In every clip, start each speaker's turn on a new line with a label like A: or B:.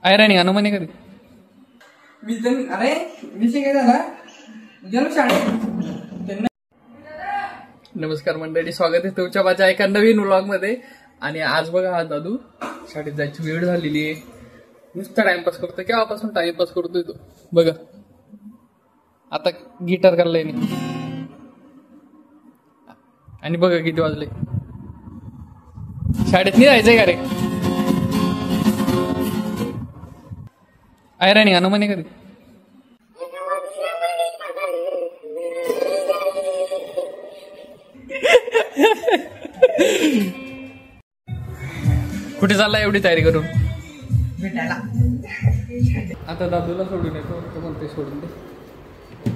A: आयराणी गाणं म्हणे कधी
B: अरे विषय काय झाला गेलो शाळेत.
A: नमस्कार मंडळी, स्वागत आहे तुमच्या माझ्या एका नवीन व्लॉग मध्ये. आणि आज बघा हा दादू शाळेत जायची वेळ झालेली आहे. नुसता टाइमपास करतोय, केव्हापासून टाइमपास करतोय तो बघा. आता गिटार काढलाय नाही आणि बघा किती वाजले. शाळेत नाही जायचंय का रे? आयराणी गाणं म्हणे कधी कुठे चालला एवढी तयारी करून?
B: भेटायला.
A: आता दादूला सोडून येतो, तो म्हणते सोडून दे,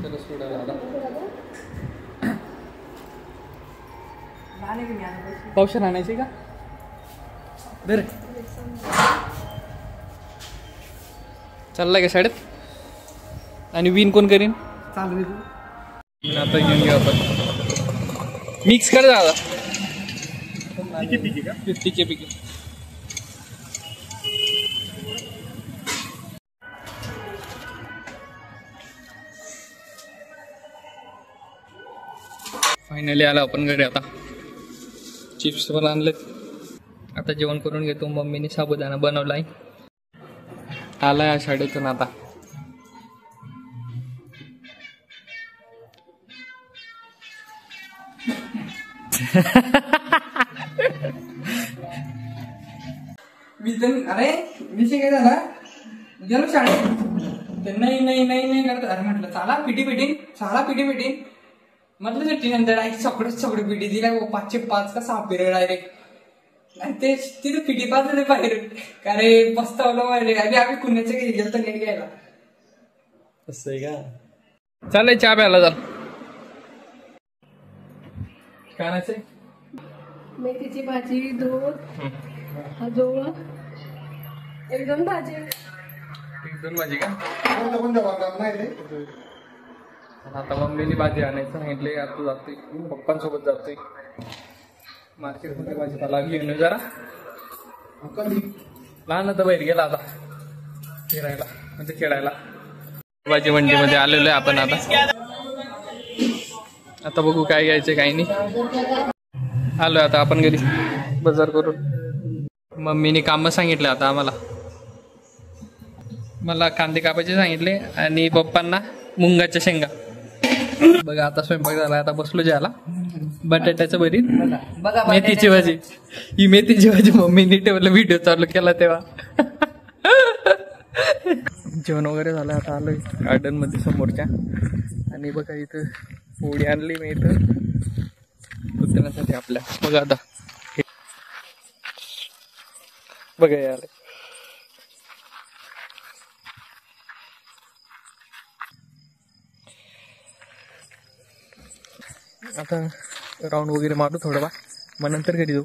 A: त्याला सोडायला आता. पावशेर आणायची का बरं? चाललाय का शाळेत? आणि विन कोण करीन?
B: चालू तू
A: आता घेऊन घेऊ आपण. मिक्स कर दादा. पिके पिके फायनली आला आपण घरी. आता चिप्स पण आणलेत. आता जेवण करून घेतो. मम्मीने साबुदाणा बनवलाय. आलाय या शाळेतून आता.
B: अरे विषय काय झाला गेलो शाळेत. नाही नाही नाही नाही करत. अरे म्हटलं चला पिटी पिटी म्हटलं सुट्टी नंतर सगळे पिटी दिला. 5चे 5 का 6 पिरियड डायरेक्ट. आणि ते तिथे पिटी 5 होते बाहेर. का रे पस्तावलं माहिती. आणि आम्ही कुणाच्या घरी गेलो तर नाही घ्यायला.
A: असं आहे का? चालेल चहा प्यायला चाल. काय आणायचंय?
C: मेथीची भाजी, दूध, जोळ, एकदम भाजी.
A: दोन भाजी का? आता मम्मीने भाजी आणायचं सांगितले. आता जातोय पप्पांसोबत जातोय मार्केटमध्ये. भाजीपाला घेऊन जरा. लहान आता बाहेर गेला आता फिरायला म्हणजे खेळायला. भाजी मंडीमध्ये आलेलो आहे आपण. आता बघू काय घ्यायचं काही नाही. आलोय आता आपण घरी बाजार करून. मम्मीने कामं सांगितलं आता आम्हाला. मला कांदे कापायचे सांगितले आणि पप्पांना मुंगाच्या शेंगा. बघा आता स्वयंपाक झाला. आता बसलो जेवायला. बटाट्याचं भरीत, मेथीची भाजी. ही मेथीची भाजी मम्मीने ठेवलं व्हिडिओ चालू केला तेव्हा. जेवण वगैरे झालं. आता आलोय गार्डन मध्ये समोरच्या. आणि बघा इथं पोळी आणली मी इथं कुत्र्यासाठी आपल्या. बघा आता बघा यार. आता राऊंड वगैरे मारू थोडं बा, मग नंतर घरी जाऊ.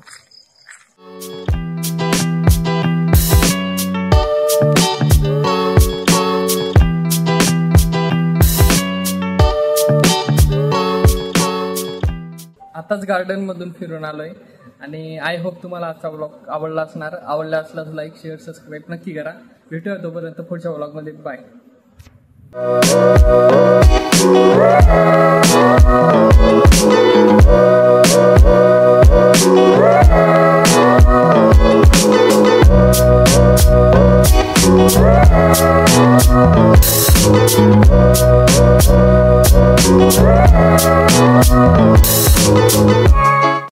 A: आताच गार्डन मधून फिरून आलोय. आणि आय होप तुम्हाला आजचा व्लॉग आवडला असणार. आवडला असल्यास लाईक शेअर सबस्क्राईब नक्की करा. भेटूया तोपर्यंत पुढच्या व्लॉग मध्ये. बाय.
D: Oh